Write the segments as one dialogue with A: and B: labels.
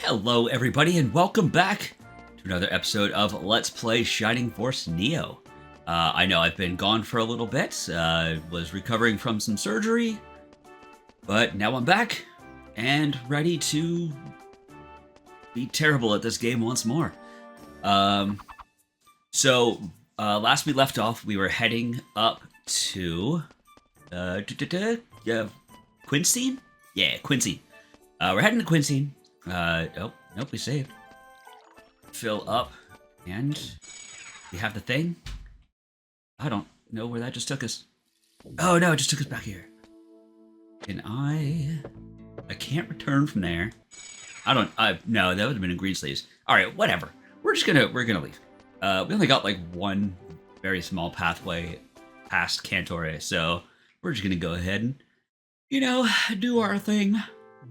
A: Hello everybody and welcome back to another episode of Let's Play Shining Force Neo. I know I've been gone for a little bit, was recovering from some surgery, but now I'm back and ready to be terrible at this game once more. Last we left off, we were heading up to Quincine? Yeah, Quincine. We're heading to Quincine. Nope, we saved. Fill up, and we have the thing. I don't know where that just took us. Oh no, it just took us back here. Can I can't return from there. No, that would have been in Greensleeves. Alright, whatever. We're gonna leave. We only got like one very small pathway past Cantore, so we're just gonna go ahead and, do our thing.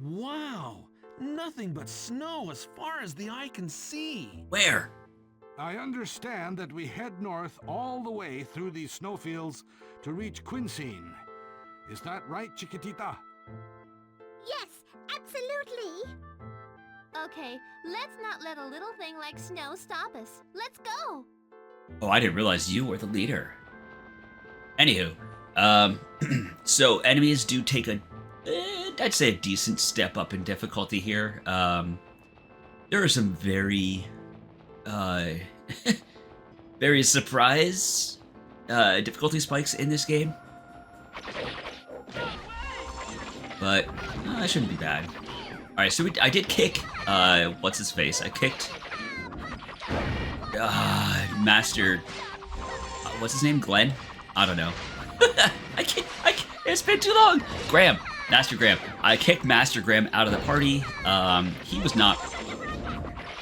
B: Wow! Nothing but snow as far as the eye can see.
A: Where?
C: I understand that we head north all the way through these snowfields to reach Quincine. Is that right, Chiquitita?
D: Yes, absolutely. Okay, let's not let a little thing like snow stop us. Let's go.
A: Oh, I didn't realize you were the leader. Anywho, so enemies do take I'd say a decent step up in difficulty here. There are some very surprise difficulty spikes in this game, but that shouldn't be bad. All right, so I did kick what's his face? I kicked Master. What's his name? Glenn? I don't know. It's been too long. Master Graham. I kicked Master Graham out of the party. He was not.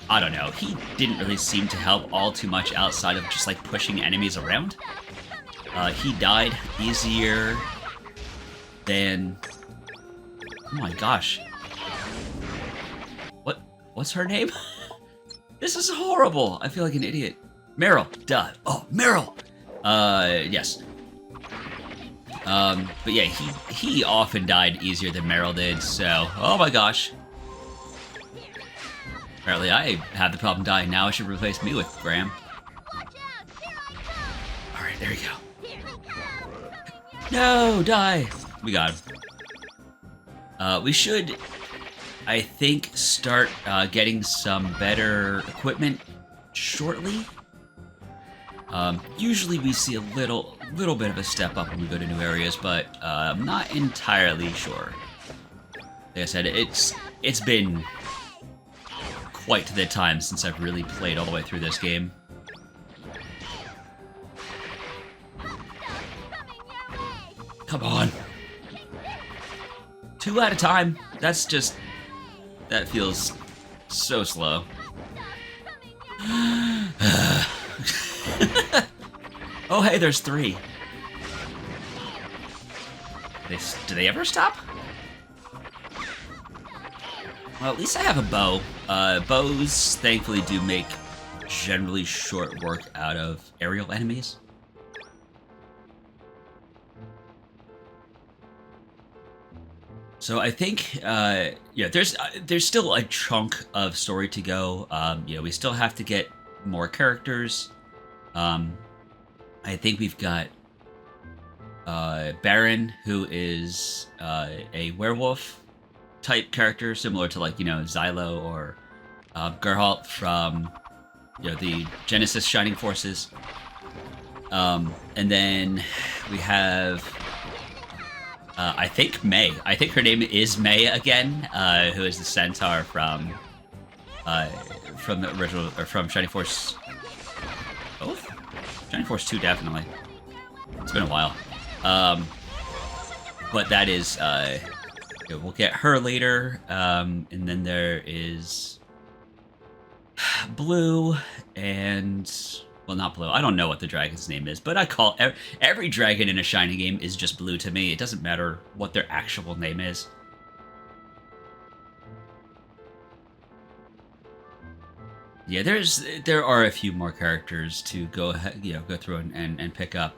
A: I don't know. He didn't really seem to help all too much outside of just like pushing enemies around. He died easier than. Oh my gosh. What's her name? This is horrible. I feel like an idiot. Marole. Duh. Oh, Marole. Yes. But yeah, he often died easier than Marole did, so, oh my gosh. Apparently I have the problem dying now. I should replace me with Graham. Alright, there we go. No, die! We got him. We should, I think, start getting some better equipment shortly. Usually we see a little bit of a step up when we go to new areas, but I'm not entirely sure. Like I said, it's been quite the time since I've really played all the way through this game. Come on. 2 at a time. That feels so slow. Oh, hey, there's 3. Do they ever stop? Well, at least I have a bow. Bows, thankfully, do make generally short work out of aerial enemies. So I think, there's still a chunk of story to go. We still have to get more characters. I think we've got Baron, who is a werewolf type character, similar to like Xylo or Geralt from the Genesis Shining Forces. And then we have I think May. I think her name is May again, who is the centaur from the original, or from Shining Force. Both? Shining Force 2, definitely. It's been a while. But that is, we'll get her later. And then there is Blue and, well, not Blue. I don't know what the dragon's name is, but I call every dragon in a Shining game is just Blue to me. It doesn't matter what their actual name is. Yeah, there are a few more characters to go through and pick up.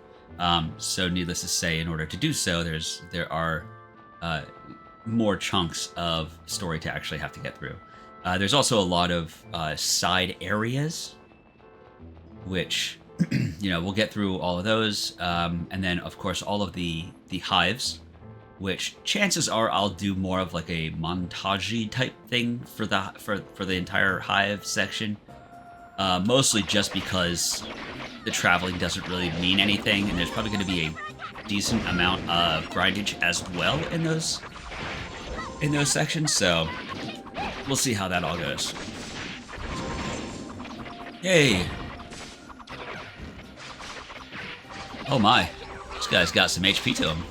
A: So needless to say, in order to do so, there are more chunks of story to actually have to get through. There's also a lot of side areas, which, we'll get through all of those. And then, of course, all of the hives, which chances are I'll do more of like a montage type thing for the entire hive section. Mostly just because the traveling doesn't really mean anything, and there's probably going to be a decent amount of grindage as well in those sections. So we'll see how that all goes. Yay! Oh my, this guy's got some HP to him.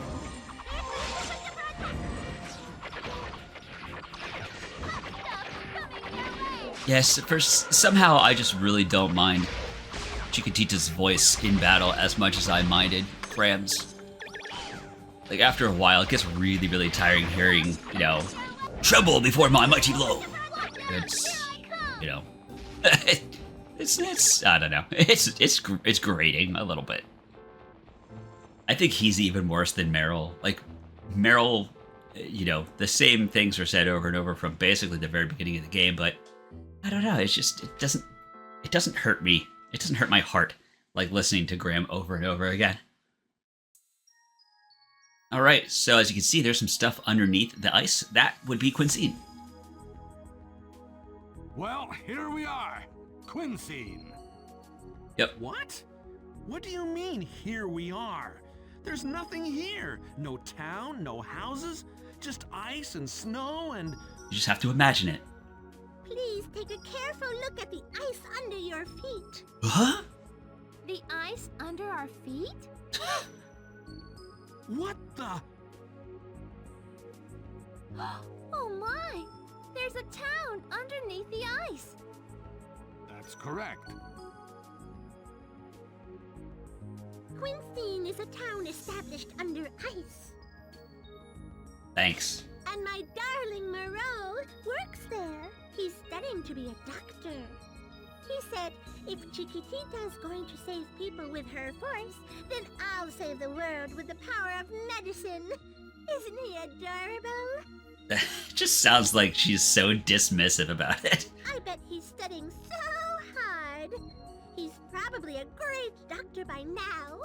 A: Yes, somehow I just really don't mind Chiquitita's voice in battle as much as I minded Graham's. Like, after a while, it gets really, really tiring hearing, tremble before my mighty blow. It's, it's I don't know. It's grating a little bit. I think he's even worse than Marole. Like, Marole, the same things are said over and over from basically the very beginning of the game, but I don't know, it doesn't hurt me. It doesn't hurt my heart like listening to Graham over and over again. Alright, so as you can see, there's some stuff underneath the ice. That would be Quincine.
C: Well, here we are. Quincine.
A: Yep.
B: What? What do you mean, here we are? There's nothing here. No town, no houses, just ice and snow and...
A: You just have to imagine it.
D: Please take a careful look at the ice under your feet.
A: Huh?
D: The ice under our feet?
B: What the...
D: Oh my! There's a town underneath the ice.
C: That's correct.
D: Quincine is a town established under ice.
A: Thanks.
D: And my darling Marole works there. He's studying to be a doctor. He said, if Chiquitita's going to save people with her force, then I'll save the world with the power of medicine. Isn't he adorable?
A: Just sounds like she's so dismissive about it.
D: I bet he's studying so hard. He's probably a great doctor by now.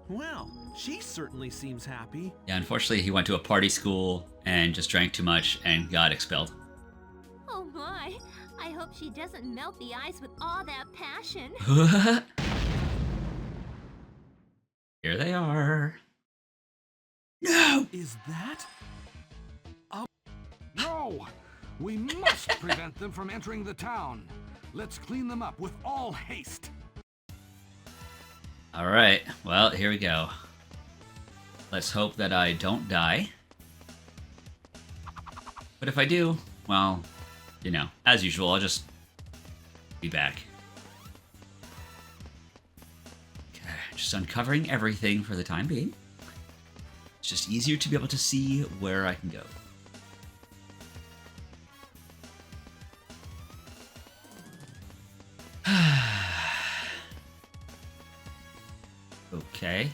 B: Well, she certainly seems happy.
A: Yeah, unfortunately, he went to a party school and just drank too much and got expelled.
D: Oh my, I hope she doesn't melt the ice with all that passion.
A: Here they are. No!
B: Is that...
C: No! We must prevent them from entering the town. Let's clean them up with all haste.
A: Alright, well, here we go. Let's hope that I don't die. But if I do, well, as usual, I'll just be back. Okay, just uncovering everything for the time being. It's just easier to be able to see where I can go. Okay.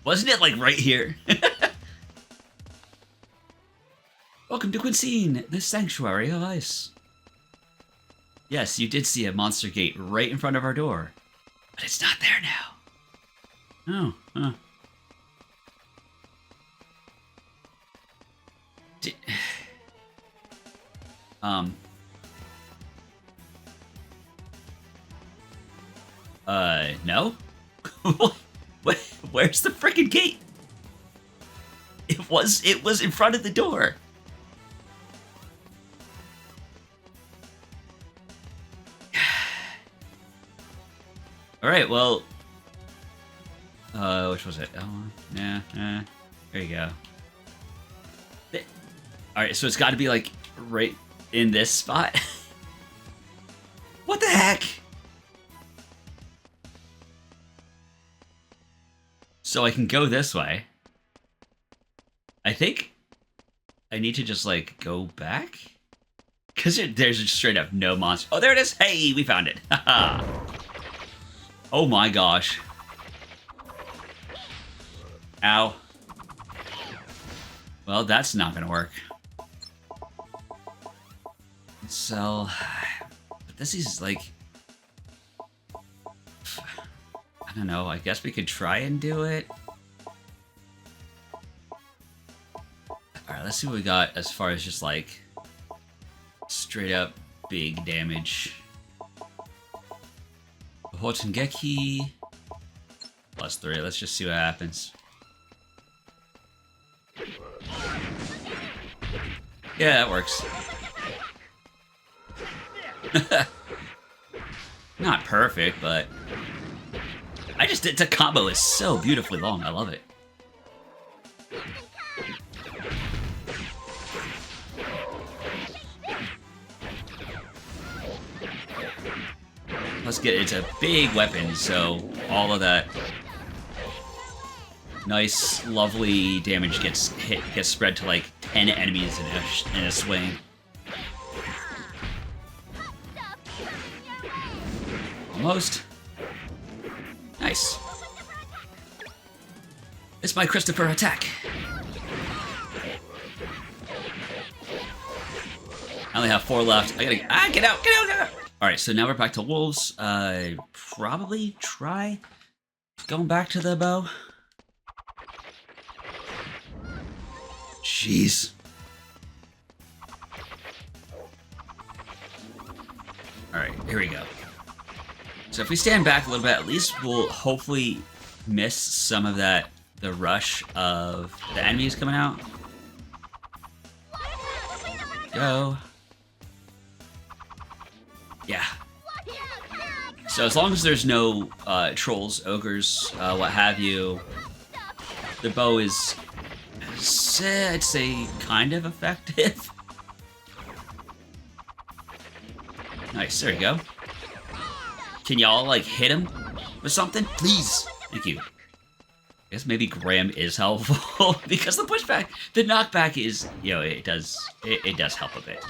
A: Wasn't it like right here? Welcome to Quincine, the sanctuary of ice. Yes, you did see a monster gate right in front of our door. But it's not there now. Oh, huh. No? Where's the frickin' gate? It was in front of the door. Alright, well... which was it? Oh, yeah, there you go. Alright, so it's gotta be, like, right in this spot? What the heck? So I can go this way. I think I need to just, like, go back? Because there's just straight up no monster. Oh, there it is! Hey, we found it! Haha! Oh my gosh. Ow. Well, that's not gonna work. So, but this is like, I don't know. I guess we could try and do it. All right, let's see what we got as far as just like straight up big damage. Hotengeki +3. Let's just see what happens. Yeah, that works. Not perfect, but the combo is so beautifully long. I love it. Let's get it's a big weapon, so all of that nice, lovely damage gets spread to like 10 enemies in a swing. Almost. Nice. It's my Christopher attack. I only have 4 left. I gotta get out. All right, so now we're back to wolves. Probably try going back to the bow. Jeez. All right, here we go. So if we stand back a little bit, at least we'll hopefully miss some of the rush of the enemies coming out. Go. Yeah. So as long as there's no trolls, ogres, what have you, the bow is, I'd say, kind of effective. Nice, there you go. Can y'all, like, hit him with something? Please. Thank you. I guess maybe Graham is helpful because the pushback, the knockback is, you know, it does help a bit.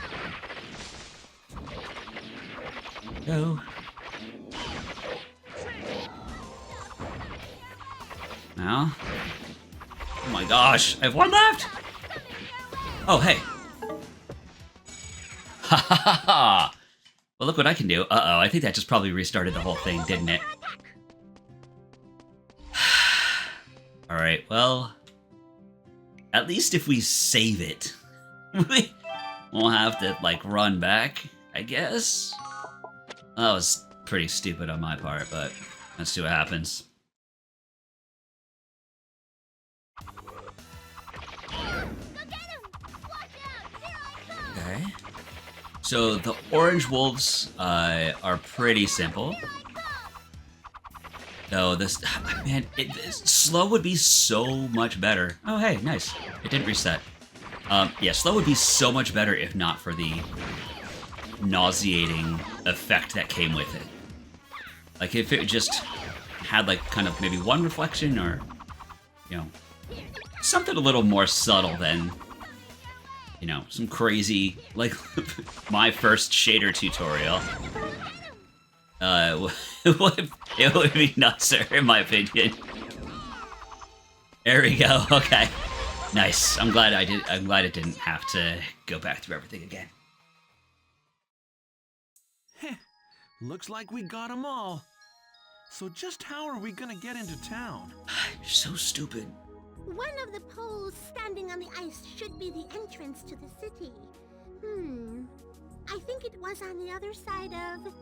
A: Go. Now. Oh my gosh, I have 1 left! Oh, hey. Ha ha ha ha! Well, look what I can do. Uh-oh, I think that just probably restarted the whole thing, didn't it? Alright, well... At least if we save it, we won't have to, like, run back, I guess? That was pretty stupid on my part, but let's see what happens. Okay. So the orange wolves are pretty simple. Though this, man, slow would be so much better. Oh hey, nice. It didn't reset. Yeah, slow would be so much better if not for the nauseating effect that came with it. Like if it just had like kind of maybe 1 reflection or, you know, something a little more subtle than, you know, some crazy, like, my first shader tutorial. It would be nuts, sir, in my opinion. There we go, okay. Nice, I'm glad it didn't have to go back through everything again.
B: Heh, looks like we got them all. So just how are we gonna get into town?
A: You're so stupid.
D: One of the poles standing on the ice should be the entrance to the city. I think it was on the other side of...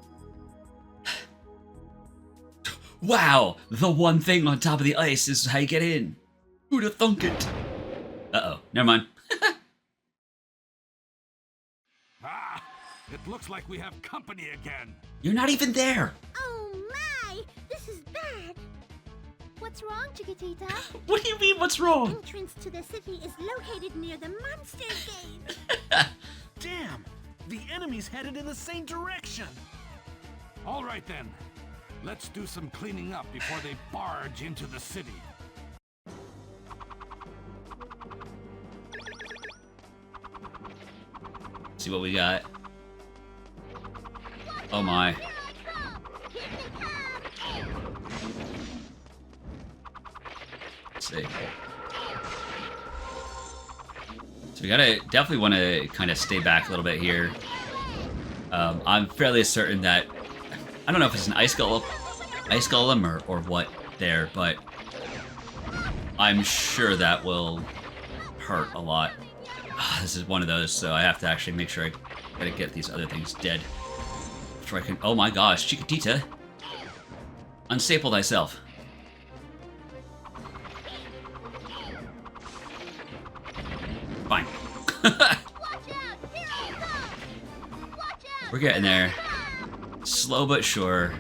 A: Wow! The one thing on top of the ice is how you get in. Who'da thunk it? Uh-oh, never mind.
C: Ah, it looks like we have company again.
A: You're not even there!
D: Oh my! This is bad! What's wrong, Chiquitita?
A: What do you mean, what's wrong?
D: The entrance to the city is located near the monster gate.
B: Damn! The enemy's headed in the same direction!
C: All right then. Let's do some cleaning up before they barge into the city.
A: See what we got. Oh my. Let's see. So we gotta definitely want to kind of stay back a little bit here. I'm fairly certain that I don't know if it's an ice golem or what there, but I'm sure that will hurt a lot. This is one of those, so I have to actually make sure I gotta get these other things dead before I can. Oh my gosh, Chiquitita, unstaple thyself. Fine. We're getting there. Slow but sure.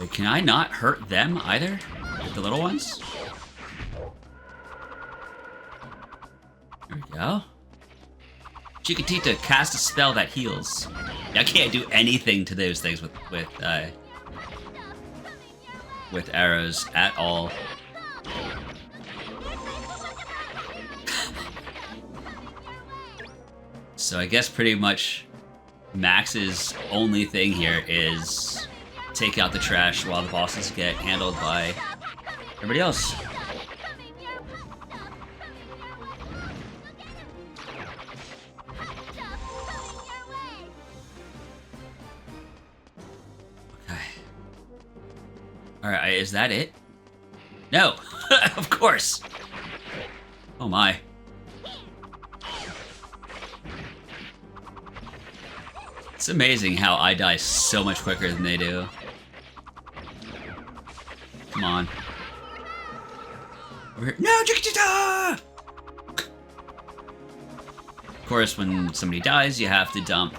A: Wait, can I not hurt them either? The little ones? There we go. Chiquitita, cast a spell that heals. I can't do anything to those things with arrows at all. So I guess pretty much Max's only thing here is take out the trash while the bosses get handled by everybody else. Okay. Alright, is that it? No! Of course! Oh my. It's amazing how I die so much quicker than they do. Come on. Over here. No, Chiquitita! Of course, when somebody dies, you have to dump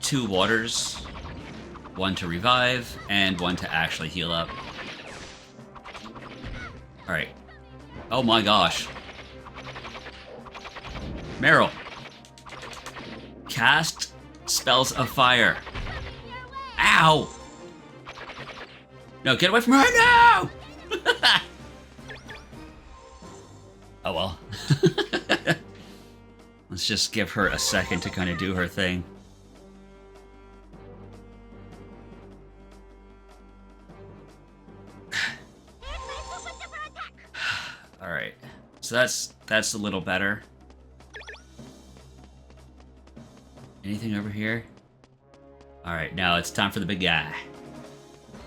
A: 2 waters. 1 to revive, and 1 to actually heal up. Alright. Oh my gosh. Marole. Cast spells of fire. Ow! No, get away from her! No! Oh well. Let's just give her a second to kind of do her thing. Alright. So that's a little better. Anything over here? Alright, now it's time for the big guy.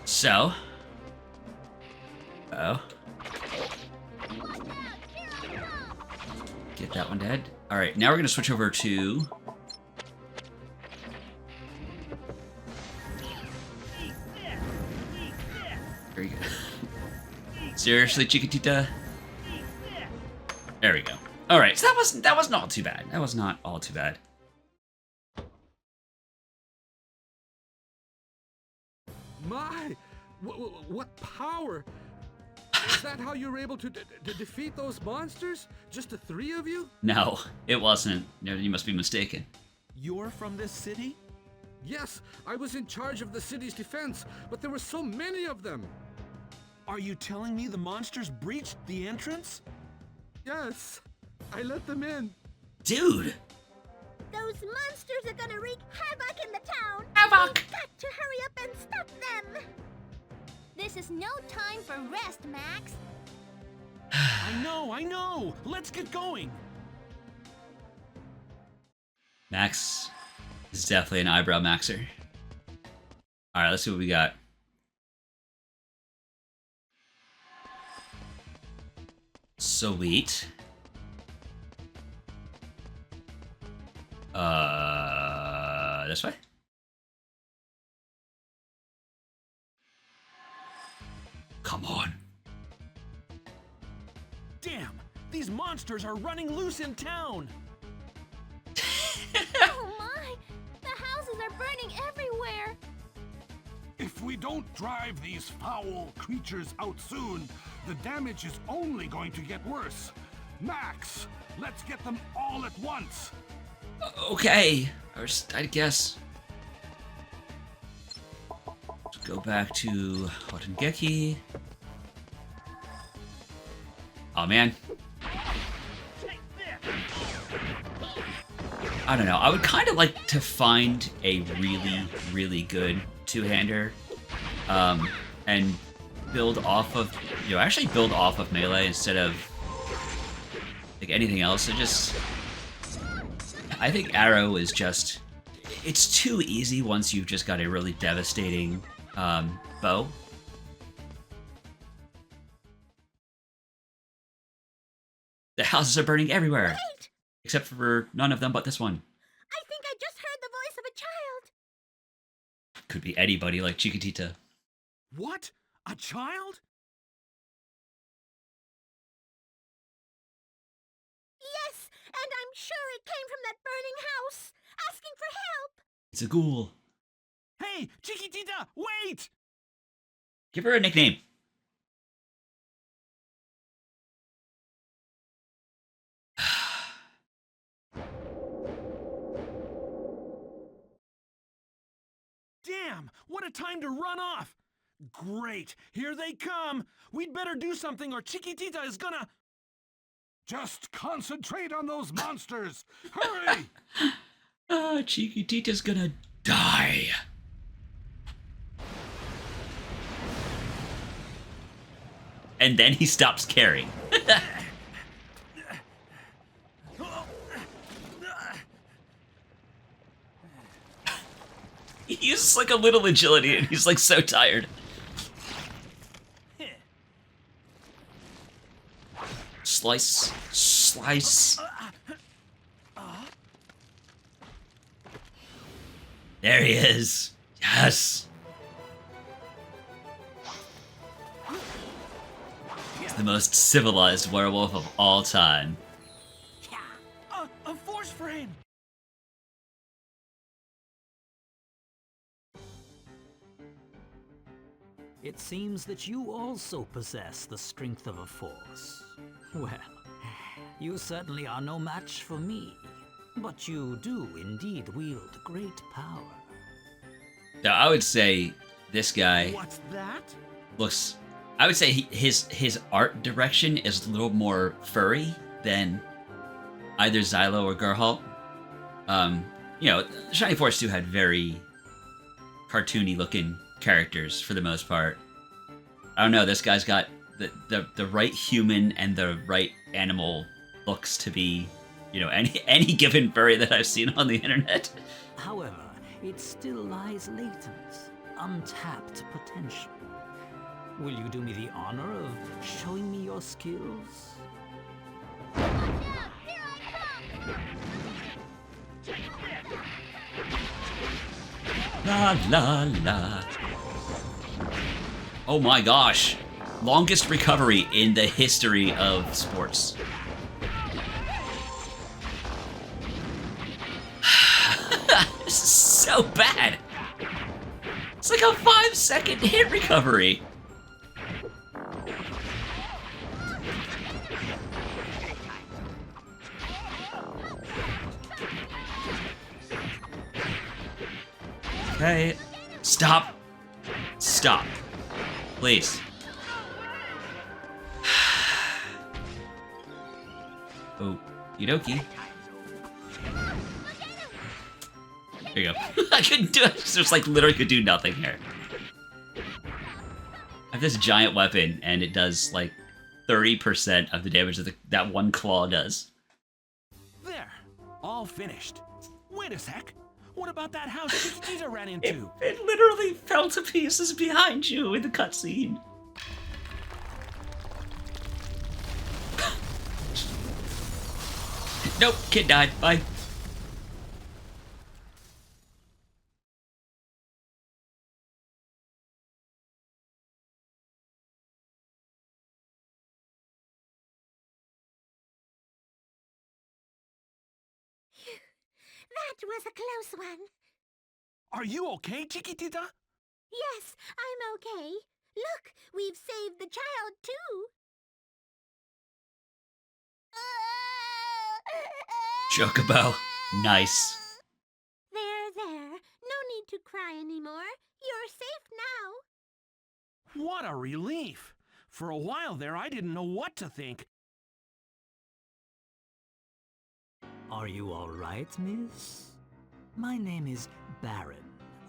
A: So. Uh-oh. Get that one dead. Alright, now we're gonna switch over to... Very good. Seriously, Chiquitita? There we go. Alright, so that wasn't all too bad. That was not all too bad.
C: My, what power! Is that how you were able to defeat those monsters? Just the 3 of you?
A: No, it wasn't. No, you must be mistaken.
B: You're from this city?
C: Yes, I was in charge of the city's defense, but there were so many of them.
B: Are you telling me the monsters breached the entrance?
C: Yes, I let them in.
A: Dude!
D: Those monsters are gonna wreak havoc in the town.
A: Havoc!
D: We've got to hurry up and stop them. This is no time for rest, Max.
B: I know. Let's get going.
A: Max is definitely an eyebrow maxer. Alright, let's see what we got. Sweet. This way? Come on.
B: Damn, these monsters are running loose in town.
D: Oh my! The houses are burning everywhere.
C: If we don't drive these foul creatures out soon, the damage is only going to get worse. Max, let's get them all at once.
A: Okay. I guess. Let's go back to Hotengeki. Oh man. I don't know. I would kind of like to find a really, really good two-hander, and build off of, actually build off of melee instead of like anything else. I think Arrow is just, it's too easy once you've just got a really devastating bow. The houses are burning everywhere.
D: Wait!
A: Except for none of them but this one.
D: I think I just heard the voice of a child.
A: Could be anybody like Chiquitita.
B: What? A child?
D: Yes, and I'm sure it came from that burning house, asking for help.
A: It's a ghoul.
B: Hey, Chiquitita, wait!
A: Give her a nickname.
B: Damn, what a time to run off! Great, here they come! We'd better do something or Chiquitita is gonna...
C: Just concentrate on those monsters! Hurry!
A: Chiquitita's gonna die. And then he stops caring. He uses like a little agility and he's like so tired. Slice. Slice. There he is. Yes. He's the most civilized werewolf of all time.
B: A force frame!
E: It seems that you also possess the strength of a force. Well, you certainly are no match for me, but you do indeed wield great power.
A: Now, I would say this guy
B: What's that?
A: looks... I would say his art direction is a little more furry than either Xylo or Gerhalt. You know, Shining Force 2 had very cartoony looking characters for the most part. I don't know, this guy's got the right human and the right animal looks to be, you know, any given furry that I've seen on the internet.
E: However, it still lies latent, untapped potential. Will you do me the honor of showing me your skills?
A: La la la. Oh my gosh. Longest recovery in the history of sports. This is so bad. It's like a 5-second hit recovery. Okay. Stop. Stop. Please. Okie dokie. There you go. I couldn't do it. Just like literally could do nothing here. I have this giant weapon and it does like 30% of the damage that that one claw does.
B: There, all finished. Wait a sec. What about that house Chiquitita ran into?
A: It literally fell to pieces behind you in the cutscene. Nope, kid died. Bye.
D: That was a close one.
B: Are you okay, Chiquitita?
D: Yes, I'm okay. Look, we've saved the child, too.
A: Chocobo. Nice.
D: There. No need to cry anymore. You're safe now.
B: What a relief. For a while there, I didn't know what to think.
E: Are you all right, miss? My name is Baron,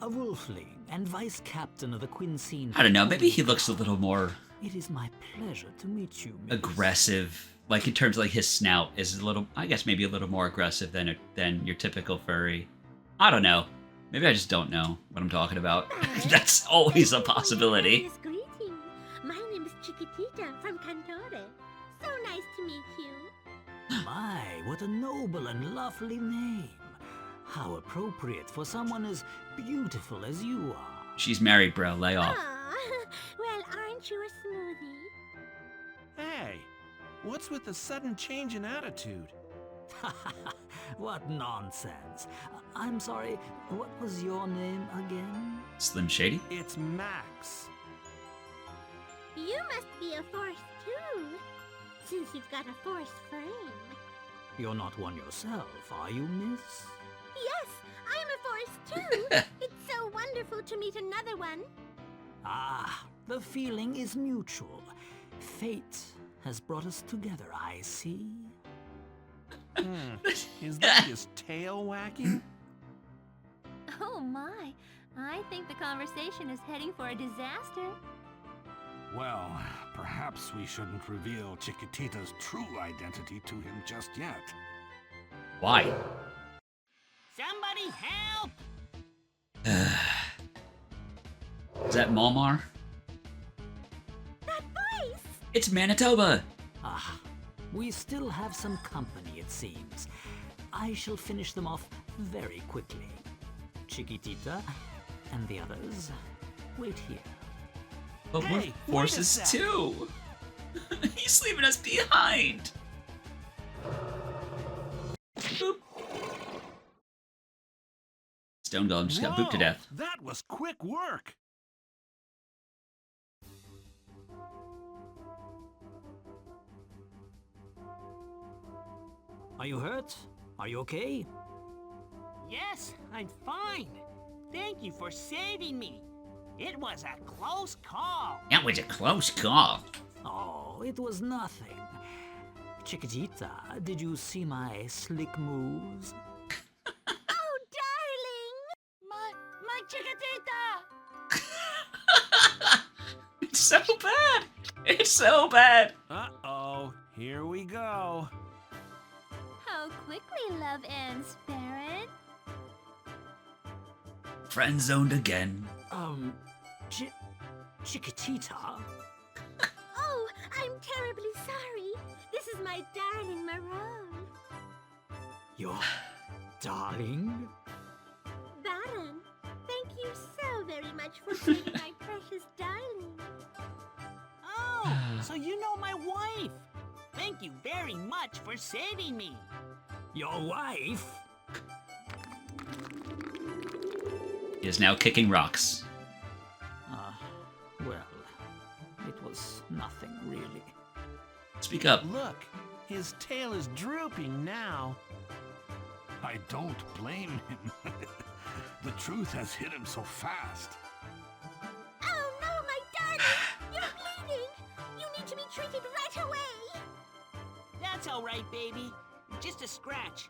E: a wolfling and vice captain of the Quincine.
A: I don't know, maybe he looks a little more
E: It is my pleasure to meet you, miss.
A: aggressive like in terms of like his snout is a little, I guess maybe a little more aggressive than your typical furry. I don't know. Maybe I just don't know what I'm talking about. That's always a possibility.
D: Greeting. My name is Chiquitita from Cantore. So nice to meet you.
E: My, what a noble and lovely name. How appropriate for someone as beautiful as you are.
A: She's married, bro. Lay off.
D: Aw, well, aren't you a smoothie?
B: Hey, what's with the sudden change in attitude?
E: What nonsense. I'm sorry, what was your name again?
A: Slim Shady?
B: It's Max.
D: You must be a force too, since you've got a force frame.
E: You're not one yourself, are you, miss?
D: Yes, I'm a force too. It's so wonderful to meet another one.
E: Ah, the feeling is mutual. Fate has brought us together, I see.
B: Is that his tail wagging?
F: Oh my, I think the conversation is heading for a disaster.
C: Well, perhaps we shouldn't reveal Chiquitita's true identity to him just yet.
A: Why?
G: Somebody help!
A: Is that Malmar?
D: That voice!
A: It's Manitoba!
E: Ah, we still have some company, it seems. I shall finish them off very quickly. Chiquitita and the others, wait here.
A: But
B: Hey,
A: we're
B: wait a
A: forces
B: sec.
A: too! He's leaving us behind! Boop. Stone Golem just got booped to
B: Whoa,
A: death.
B: That was quick work.
E: Are you hurt? Are you okay?
G: Yes, I'm fine. Thank you for saving me. It was a close call.
A: That was a close call.
E: Oh, it was nothing. Chiquitita, did you see my slick moves?
D: Oh, darling!
G: My Chiquitita!
A: It's so bad! It's so bad!
B: Uh-oh, here we go.
F: How quickly love ends, Baron.
A: Friend zoned again.
E: Chiquitita?
D: Oh, I'm terribly sorry. This is my darling Marole.
E: Your darling?
D: Baron, thank you so very much for saving my precious darling.
G: Oh, so you know my wife. Thank you very much for saving me.
E: Your wife?
A: He is now kicking rocks.
E: Well, it was nothing really.
A: Speak up.
B: Look, his tail is drooping now.
C: I don't blame him. The truth has hit him so fast.
D: Oh no, my darling! You're bleeding! You need to be treated right away!
G: That's all right, baby. Just a scratch.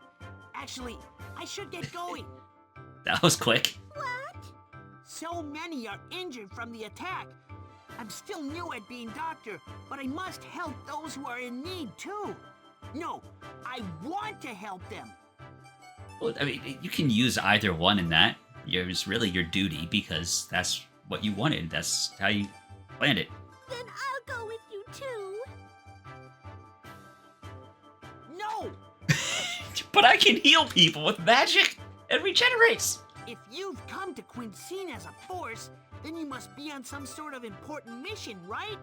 G: Actually, I should get going.
A: That was quick.
D: What?
G: So many are injured from the attack. I'm still new at being doctor, but I must help those who are in need too. No, I want to help them.
A: Well, I mean, you can use either one in that. It's really your duty because that's what you wanted. That's how you planned it.
D: Then I'll go with you too.
G: No!
A: But I can heal people with magic and regenerates.
G: If you've come to Quincine as a force, then you must be on some sort of important mission, right?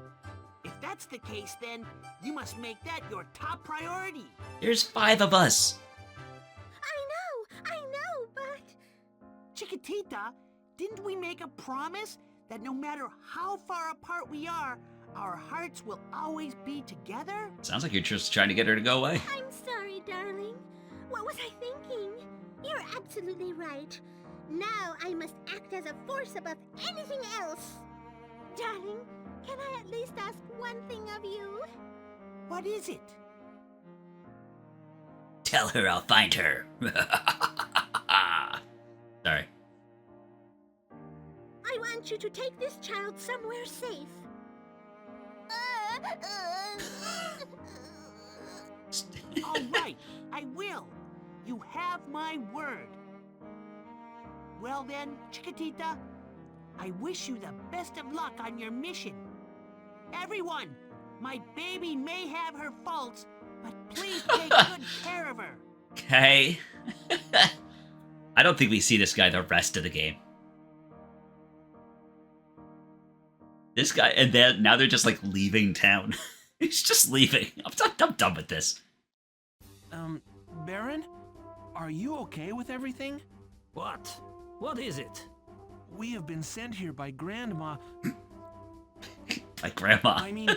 G: If that's the case, then you must make that your top priority.
A: There's 5 of us.
D: I know, but...
G: Chiquitita, didn't we make a promise that no matter how far apart we are, our hearts will always be together?
A: Sounds like you're just trying to get her to go away.
D: I'm sorry, darling. What was I thinking? You're absolutely right. Now I must act as a force above anything else. Darling, can I at least ask one thing of you?
G: What is it?
A: Tell her I'll find her. Sorry.
D: I want you to take this child somewhere safe.
G: All right, I will. You have my word. Well then, Chiquitita, I wish you the best of luck on your mission. Everyone, my baby may have her faults, but please take good care of her.
A: Okay. I don't think we see this guy the rest of the game. This guy, and then now they're just like leaving town. He's just leaving. I'm done with this.
B: Baron? Are you okay with everything?
E: What? What is it?
B: We have been sent here by Grandma.
A: My grandma.
B: I mean,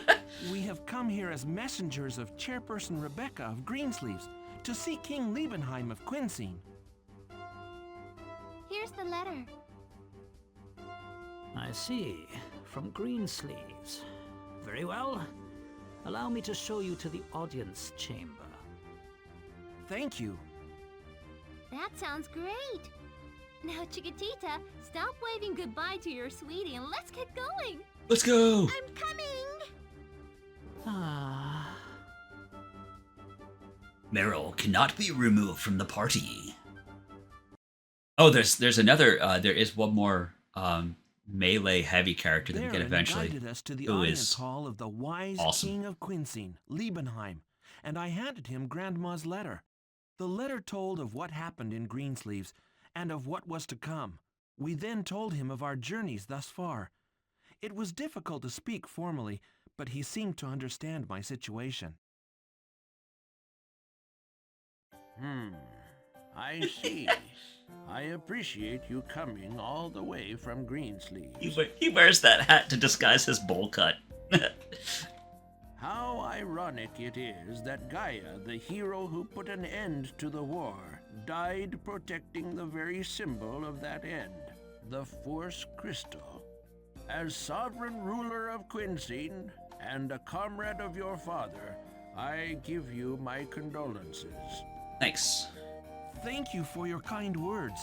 B: we have come here as messengers of Chairperson Rebecca of Greensleeves to see King Liebenheim of Quincine.
F: Here's the letter.
E: I see. From Greensleeves. Very well. Allow me to show you to the audience chamber.
B: Thank you.
F: That sounds great. Now, Chiquitita, stop waving goodbye to your sweetie and let's get going.
A: Let's go.
D: I'm coming!
E: Ah.
A: Marole cannot be removed from the party. Oh, there's another. There is one more melee heavy character that we get
B: Baron
A: eventually.
B: guided us to the
A: who
B: audience
A: is
B: hall of the wise
A: awesome.
B: King of Quincine, Liebenheim, and I handed him Grandma's letter. The letter told of what happened in Greensleeves and of what was to come. We then told him of our journeys thus far. It was difficult to speak formally, but he seemed to understand my situation. I see. I appreciate you coming all the way from Greensleeves.
A: He wears that hat to disguise his bowl cut.
B: How ironic it is that Gaia, the hero who put an end to the war, died protecting the very symbol of that end, the Force Crystal. As sovereign ruler of Quincine and a comrade of your father, I give you my condolences.
A: Thanks.
B: Thank you for your kind words.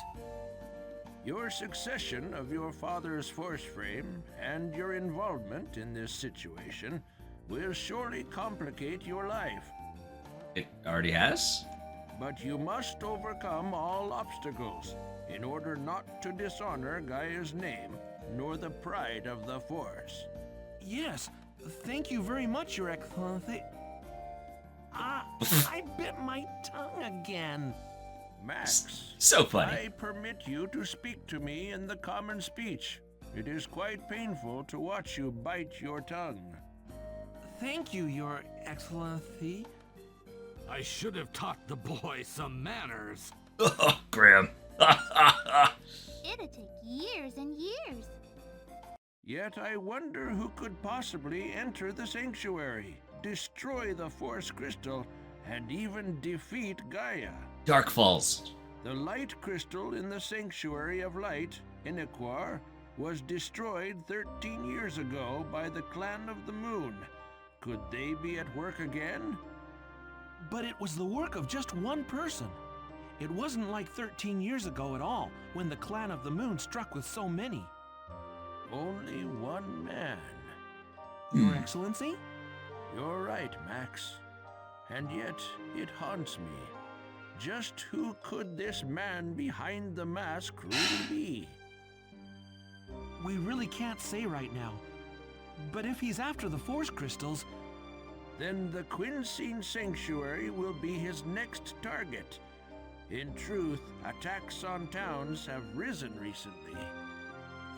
B: Your succession of your father's force frame and your involvement in this situation will surely complicate your life.
A: It already has?
B: But you must overcome all obstacles in order not to dishonor Gaia's name nor the pride of the Force. Yes, thank you very much, Your Excellency. I bit my tongue again. Max,
A: So funny.
B: I permit you to speak to me in the common speech. It is quite painful to watch you bite your tongue. Thank you, Your Excellency.
C: I should have taught the boy some manners.
A: Oh, Graham.
F: It'd take years and years.
B: Yet I wonder who could possibly enter the sanctuary, destroy the Force Crystal, and even defeat Gaia.
A: Dark Falls.
B: The light crystal in the Sanctuary of Light, Iniquar, was destroyed 13 years ago by the Clan of the Moon. Could they be at work again? But it was the work of just one person. It wasn't like 13 years ago at all, when the Clan of the Moon struck with so many. Only one man. Your Excellency? You're right, Max. And yet, it haunts me. Just who could this man behind the mask really be? We really can't say right now. But if he's after the Force Crystals, then the Quincine Sanctuary will be his next target. In truth, attacks on towns have risen recently.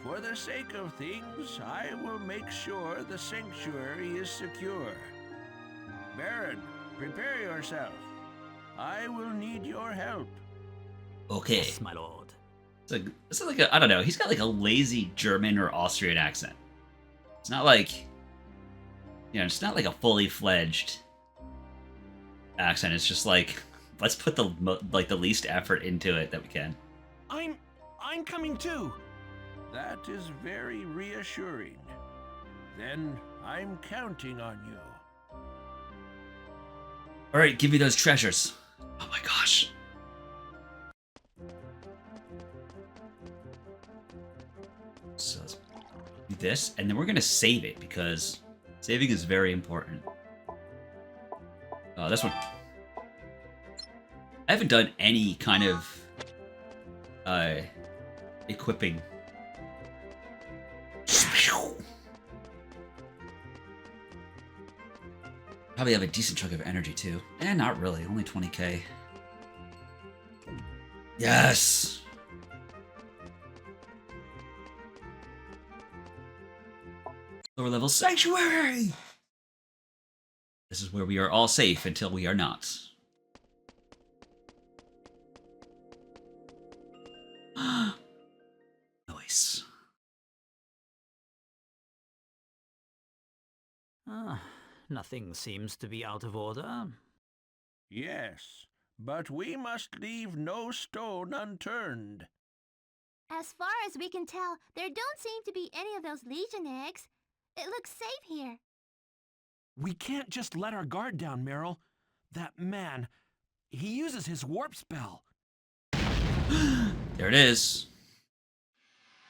B: For the sake of things, I will make sure the sanctuary is secure. Baron, prepare yourself. I will need your help.
A: Okay.
E: Yes, my lord.
A: It's like a, I don't know. He's got like a lazy German or Austrian accent. It's not like, you know, it's not like a fully fledged accent. It's just like, let's put the least effort into it that we can.
B: I'm coming too. That is very reassuring. Then I'm counting on you.
A: All right, give me those treasures. Oh my gosh. So let's do this, and then we're gonna save it because saving is very important. This one. I haven't done any kind of equipping. Probably have a decent chunk of energy too. Eh, not really. Only 20k. Yes! Lower level sanctuary! This is where we are all safe until we are not. Nice.
E: Nothing seems to be out of order.
B: Yes, but we must leave no stone unturned.
F: As far as we can tell, there don't seem to be any of those Legion eggs. It looks safe here.
H: We can't just let our guard down, Marole. That man, he uses his warp spell.
A: There it is.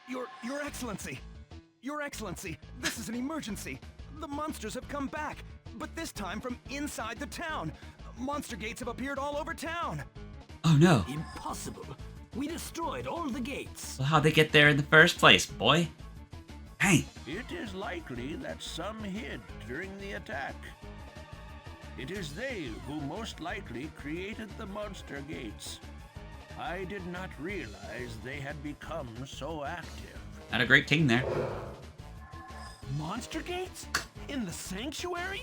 I: Your Excellency! Your Excellency, this is an emergency. The monsters have come back, but this time from inside the town. Monster gates have appeared all over town.
A: Oh no.
E: Impossible. We destroyed all the gates.
A: Well, how'd they get there in the first place, boy? Hey.
B: It is likely that some hid during the attack. It is they who most likely created the monster gates. I did not realize they had become so active.
A: Not a great team there.
H: Monster gates? In the sanctuary?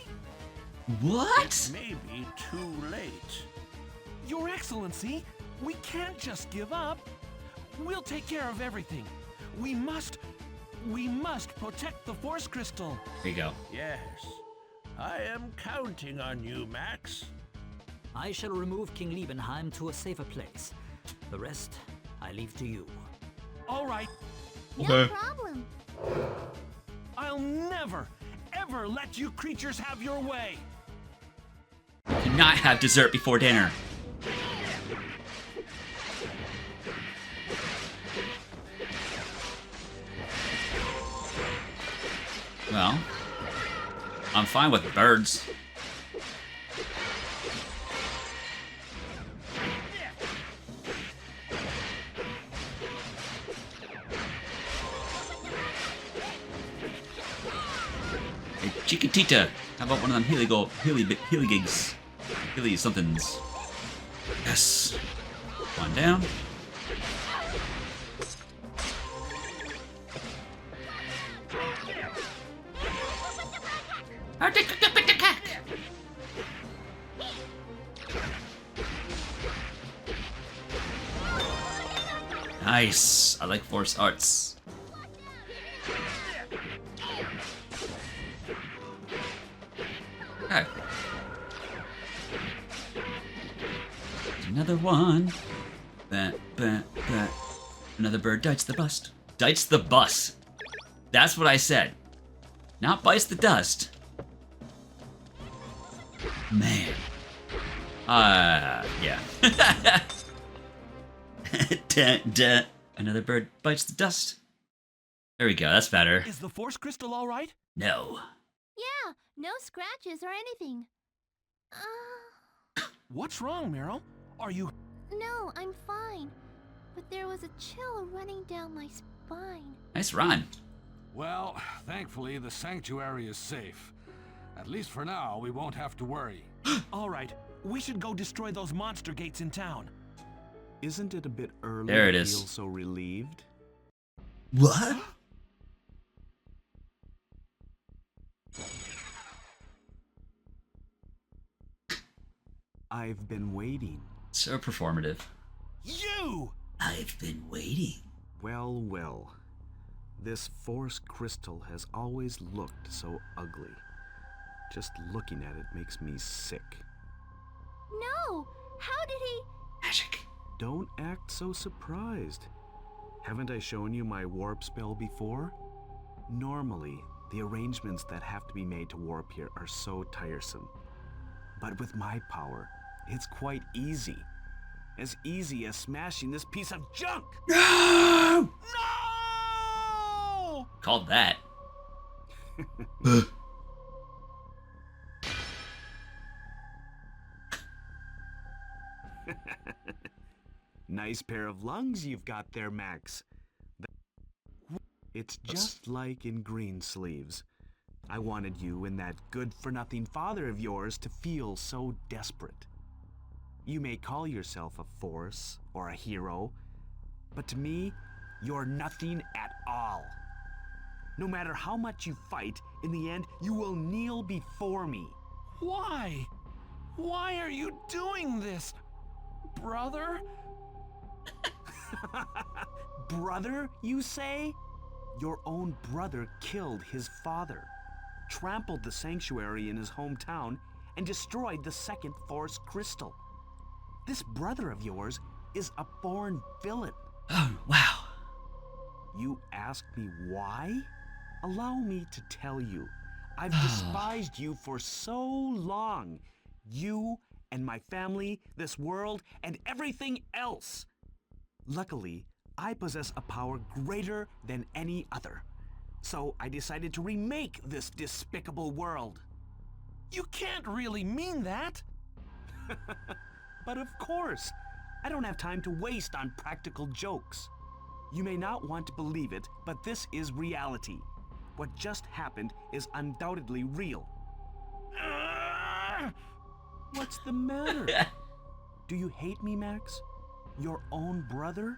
A: What?
B: It may be too late.
H: Your Excellency, we can't just give up. We'll take care of everything. We must protect the Force Crystal.
A: There you go.
B: Yes, I am counting on you, Max.
E: I shall remove King Liebenheim to a safer place. The rest, I leave to you.
H: All right,
F: No problem.
H: I'll never, ever let you creatures have your way.
A: Do not have dessert before dinner. Well, I'm fine with birds. Hey, Chiquitita, how about one of them Healy gigs? Healy somethings. Yes. One down. Nice. I like force arts. Okay. Another one. Another bird bites the bust. Bites the bus. That's what I said. Not bites the dust. Man. Yeah. Another bird bites the dust. There we go, that's better.
H: Is the Force Crystal all right?
A: No.
F: Yeah, no scratches or anything.
H: What's wrong, Marole? Are you...
F: No, I'm fine. But there was a chill running down my spine.
A: Nice run.
C: Well, thankfully the sanctuary is safe. At least for now, we won't have to worry.
H: All right, we should go destroy those monster gates in town.
J: Isn't it a bit early
A: There it
J: to
A: is.
J: feel so relieved?
A: What?
J: I've been waiting.
A: So performative.
H: You!
A: I've been waiting.
J: Well, well. This Force Crystal has always looked so ugly. Just looking at it makes me sick.
F: No! How did he...
A: Magic.
J: Don't act so surprised. Haven't I shown you my warp spell before? Normally, the arrangements that have to be made to warp here are so tiresome. But with my power, it's quite easy. As easy as smashing this piece of junk!
A: No!
H: No!
A: Called that.
J: Nice pair of lungs you've got there, Max. It's just like in Greensleeves. I wanted you and that good-for-nothing father of yours to feel so desperate. You may call yourself a force or a hero, but to me, you're nothing at all. No matter how much you fight, in the end, you will kneel before me.
H: Why? Why are you doing this, brother?
J: Brother, you say? Your own brother killed his father, trampled the sanctuary in his hometown, and destroyed the second Force crystal. This brother of yours is a born villain.
A: Oh, wow.
J: You ask me why? Allow me to tell you. I've despised you for so long. You and my family, this world, and everything else. Luckily, I possess a power greater than any other. So I decided to remake this despicable world.
H: You can't really mean that.
J: But of course, I don't have time to waste on practical jokes. You may not want to believe it, but this is reality. What just happened is undoubtedly real. What's the matter? Do you hate me, Max? Your own brother?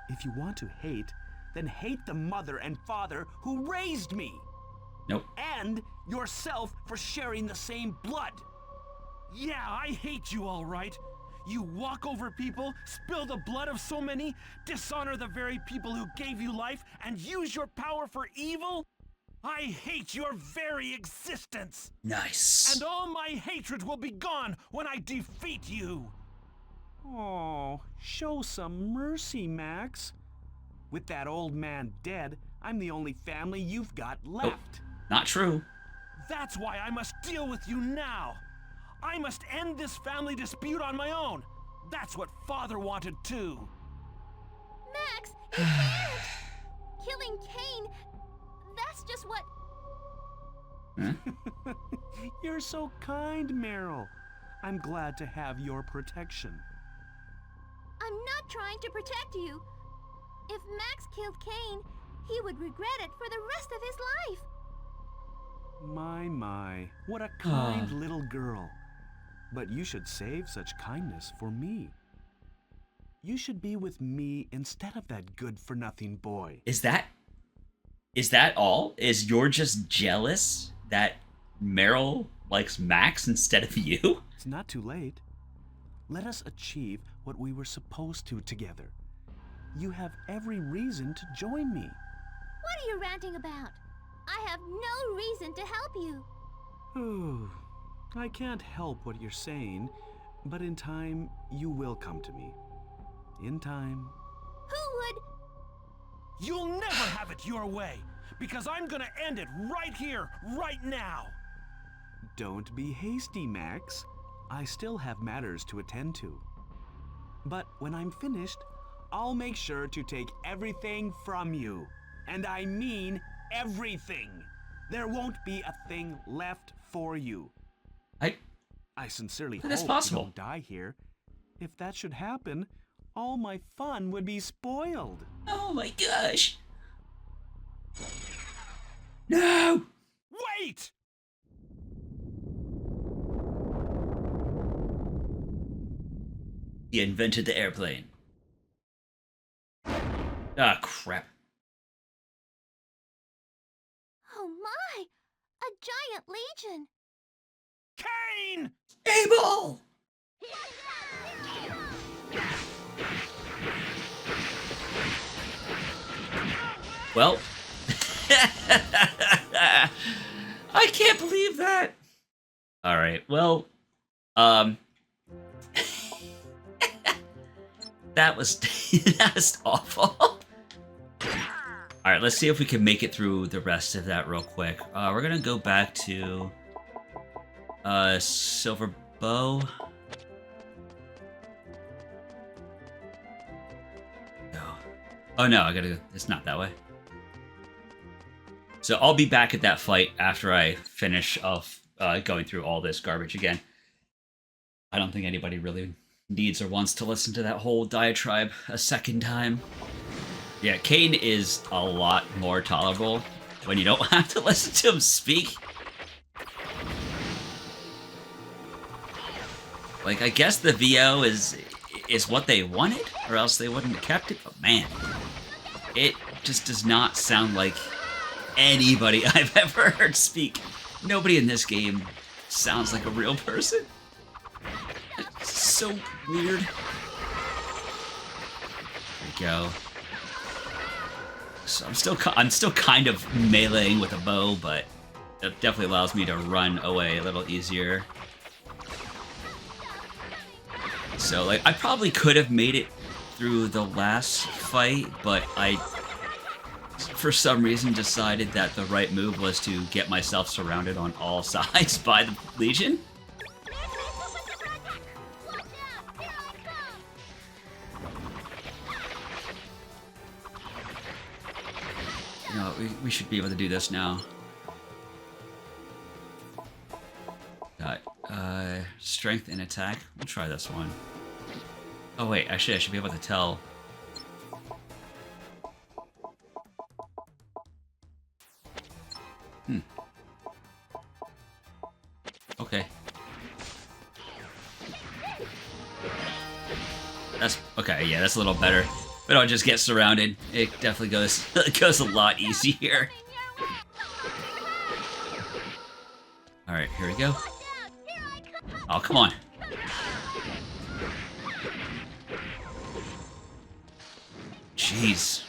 J: If you want to hate, then hate the mother and father who raised me.
A: Nope.
J: And yourself for sharing the same blood.
H: Yeah, I hate you all right. You walk over people, spill the blood of so many, dishonor the very people who gave you life, and use your power for evil? I hate your very existence.
A: Nice.
H: And all my hatred will be gone when I defeat you.
J: Oh, show some mercy, Max. With that old man dead, I'm the only family you've got left.
A: Not true.
H: That's why I must deal with you now. I must end this family dispute on my own. That's what Father wanted too.
F: Max, you can't! Killing Cain, that's just what...
J: You're so kind, Marole. I'm glad to have your protection.
F: I'm not trying to protect you. If Max killed Cain, he would regret it for the rest of his life.
J: My, what a kind little girl. But you should save such kindness for me. You should be with me instead of that good-for-nothing boy.
A: Is that all? Is you're just jealous that Marole likes Max instead of you?
J: It's not too late. Let us achieve what we were supposed to together. You have every reason to join me.
F: What are you ranting about? I have no reason to help you.
J: Oh, I can't help what you're saying, but in time, you will come to me. In time.
F: Who would...
H: You'll never have it your way, because I'm gonna end it right here, right now.
J: Don't be hasty, Max. I still have matters to attend to. But when I'm finished, I'll make sure to take everything from you. And I mean everything. There won't be a thing left for you. I sincerely hope you don't die here. If that should happen, all my fun would be spoiled.
A: Oh my gosh. No!
H: Wait!
A: He invented the airplane. Ah, crap.
F: Oh my! A giant legion!
H: Cain!
A: Abel! Well, I can't believe that. All right, well, that was that was awful. All right, let's see if we can make it through the rest of that real quick. We're gonna go back to Silver Bow. No. Oh no, I gotta. It's not that way. So I'll be back at that fight after I finish off going through all this garbage again. I don't think anybody really needs or wants to listen to that whole diatribe a second time. Yeah, Kane is a lot more tolerable when you don't have to listen to him speak. Like, I guess the VO is what they wanted, or else they wouldn't have kept it, but man, it just does not sound like anybody I've ever heard speak. Nobody in this game sounds like a real person. It's so weird. There we go. So I'm still kind of meleeing with a bow, but it definitely allows me to run away a little easier. So, like, I probably could have made it through the last fight, but I, for some reason, decided that the right move was to get myself surrounded on all sides by the Legion. No, we should be able to do this now. Got strength and attack. We'll try this one. Oh wait, actually I should be able to tell. Okay. That's okay, yeah, that's a little better. But I'll just get surrounded. It definitely goes a lot easier. Alright, here we go. Oh, come on. Jeez.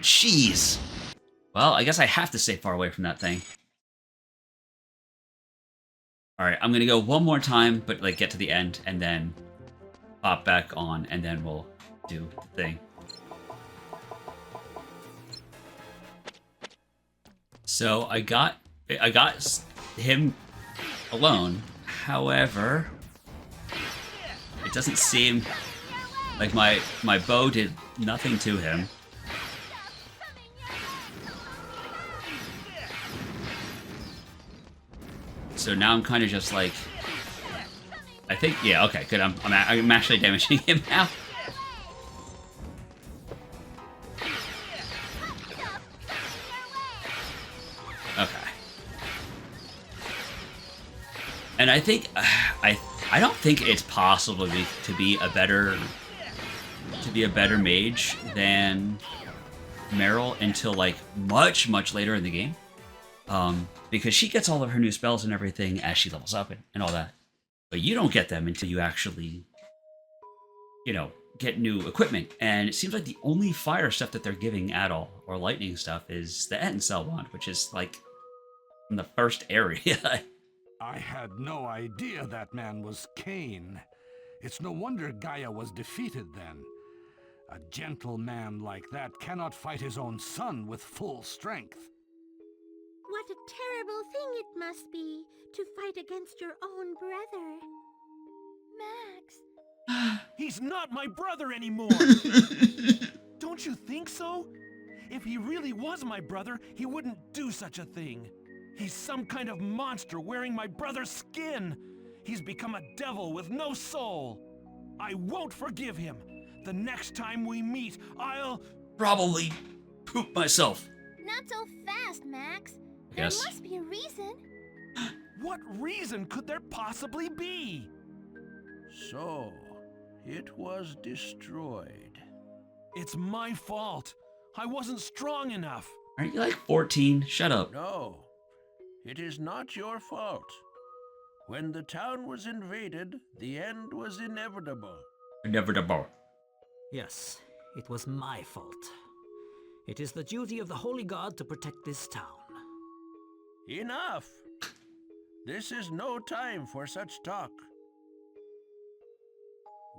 A: Jeez. Well, I guess I have to stay far away from that thing. Alright, I'm gonna go one more time, but like get to the end, and then pop back on, and then we'll do the thing. So I got him alone. However, it doesn't seem like my bow did nothing to him. So now I'm kind of just like, I think, yeah, okay, good. I'm actually damaging him now. Okay. And I think I don't think it's possible to be a better mage than Marole until like much later in the game. Because she gets all of her new spells and everything as she levels up and all that. But you don't get them until you actually, you know, get new equipment. And it seems like the only fire stuff that they're giving at all, or lightning stuff, is the Etincelle wand, which is like in the first area.
C: I had no idea that man was Cain. It's no wonder Gaia was defeated then. A gentle man like that cannot fight his own son with full strength.
D: What a terrible thing it must be to fight against your own brother.
F: Max.
H: He's not my brother anymore! Don't you think so? If he really was my brother, he wouldn't do such a thing. He's some kind of monster wearing my brother's skin. He's become a devil with no soul. I won't forgive him. The next time we meet, I'll
A: Probably poop myself.
F: Not so fast, Max.
A: Yes.
F: There must be a reason.
H: What reason could there possibly be?
B: So, it was destroyed.
H: It's my fault. I wasn't strong enough.
A: Aren't you like 14? Shut up.
B: No, it is not your fault. When the town was invaded, the end was inevitable.
A: Inevitable.
E: Yes, it was my fault. It is the duty of the Holy God to protect this town.
B: Enough! This is no time for such talk.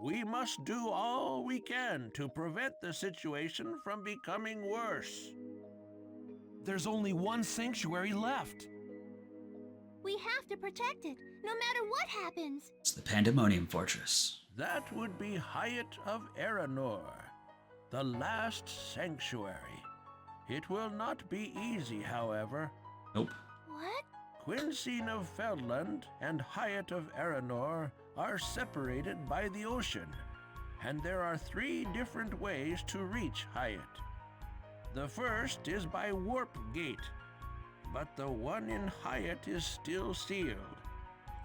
B: We must do all we can to prevent the situation from becoming worse.
H: There's only one sanctuary left.
F: We have to protect it, no matter what happens.
A: It's the Pandemonium Fortress.
B: That would be Hyatt of Eranor, the last sanctuary. It will not be easy, however.
A: Nope.
F: What?
B: Quincine of Feldland and Hyatt of Aranor are separated by the ocean, and there are 3 different ways to reach Hyatt. The first is by Warp Gate, but the one in Hyatt is still sealed.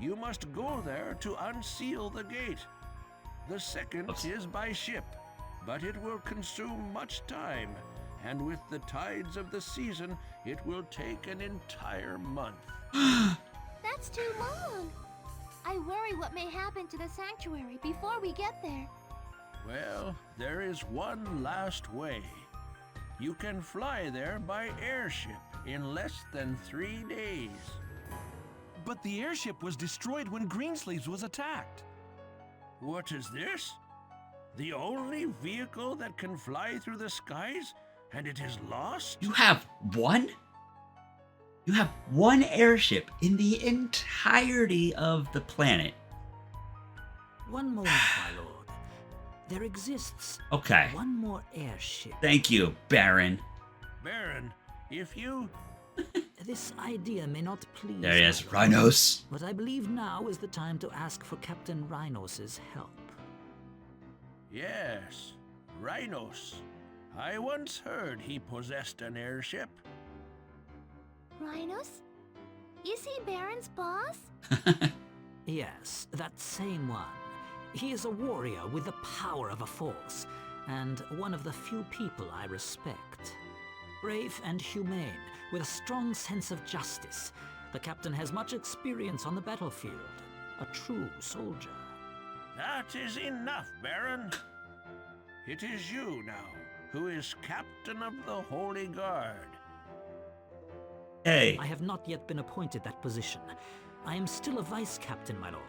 B: You must go there to unseal the gate. The second is by ship, but it will consume much time, and with the tides of the season, it will take an entire month.
F: That's too long. I worry what may happen to the sanctuary before we get there.
B: Well, there is one last way. You can fly there by airship in less than 3 days.
H: But the airship was destroyed when Greensleeves was attacked.
B: What is this? The only vehicle that can fly through the skies, and it is lost?
A: You have one? You have one airship in the entirety of the planet.
E: One moment, my lord. There exists
A: Okay.
E: one more airship.
A: Thank you, Baron.
B: Baron, if you...
E: This idea may not please
A: There he
E: my
A: is,
E: lord,
A: Rhinos.
E: but I believe now is the time to ask for Captain Rhinos' help.
B: Yes, Rhinos. I once heard he possessed an airship.
F: Rhinos? Is he Baron's boss?
E: Yes, that same one. He is a warrior with the power of a force, and one of the few people I respect. Brave and humane, with a strong sense of justice, the captain has much experience on the battlefield. A true soldier.
B: That is enough, Baron. It is you now who is captain of the Holy Guard.
A: Hey.
E: I have not yet been appointed that position. I am still a vice captain, my lord.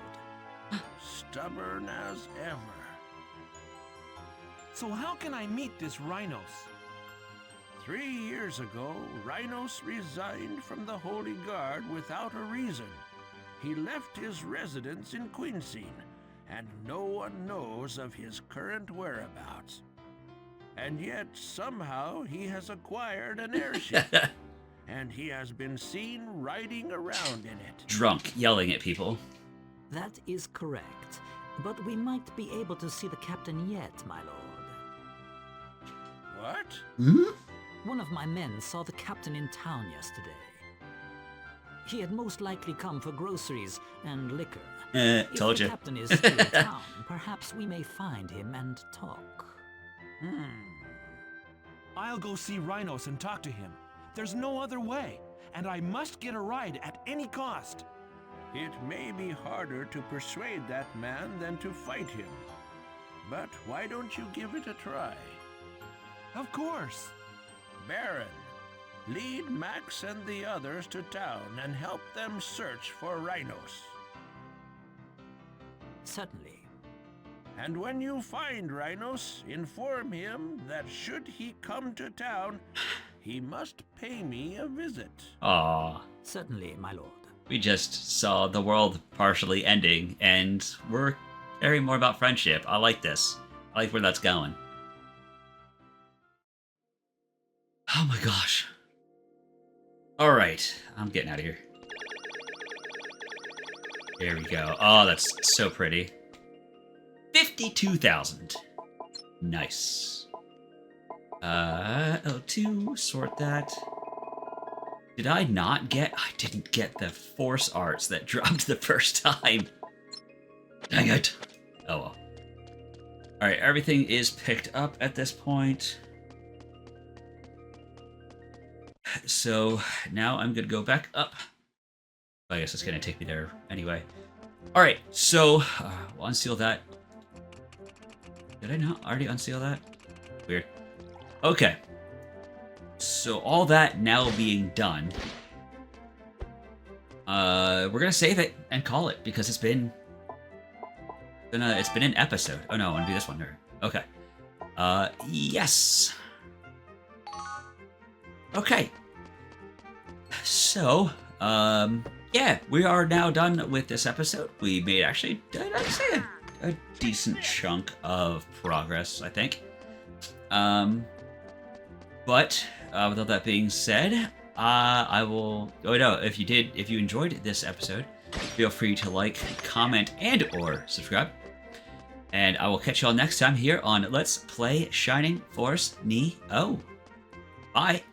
B: Stubborn as ever.
H: So how can I meet this Rhinos?
B: 3 years ago, Rhinos resigned from the Holy Guard without a reason. He left his residence in Quincine, and no one knows of his current whereabouts. And yet, somehow, he has acquired an airship, and he has been seen riding around in it.
A: Drunk, yelling at people.
E: That is correct, but we might be able to see the captain yet, my lord.
B: What?
A: Hmm?
E: One of my men saw the captain in town yesterday. He had most likely come for groceries and liquor.
A: Told
E: If the
A: you.
E: captain is still in town, perhaps we may find him and talk.
H: I'll go see Rhinos and talk to him. There's no other way, and I must get a ride at any cost.
B: It may be harder to persuade that man than to fight him. But why don't you give it a try?
H: Of course.
B: Baron, lead Max and the others to town and help them search for Rhinos.
E: Certainly.
B: And when you find Rhinos, inform him that should he come to town, he must pay me a visit.
A: Aw.
E: Certainly, my lord.
A: We just saw the world partially ending, and we're caring more about friendship. I like this. I like where that's going. Oh my gosh. Alright, I'm getting out of here. There we go. Oh, that's so pretty. 52,000. Nice. L2, sort that. Did I not get... I didn't get the force arts that dropped the first time. Dang it. Oh well. Alright, everything is picked up at this point. So now I'm going to go back up. I guess it's going to take me there anyway. Alright, so we'll unseal that. Did I not already unseal that? Weird. Okay. So all that now being done, we're gonna save it and call it because it's been an episode. Oh no, I want to do this one here. Okay. Yes. Okay. So, yeah, we are now done with this episode. We made actually, I'd say a decent chunk of progress, I think. But with all that being said, I will. Oh no! If you enjoyed this episode, feel free to like, comment, and/or subscribe. And I will catch y'all next time here on Let's Play Shining Force Neo. Bye.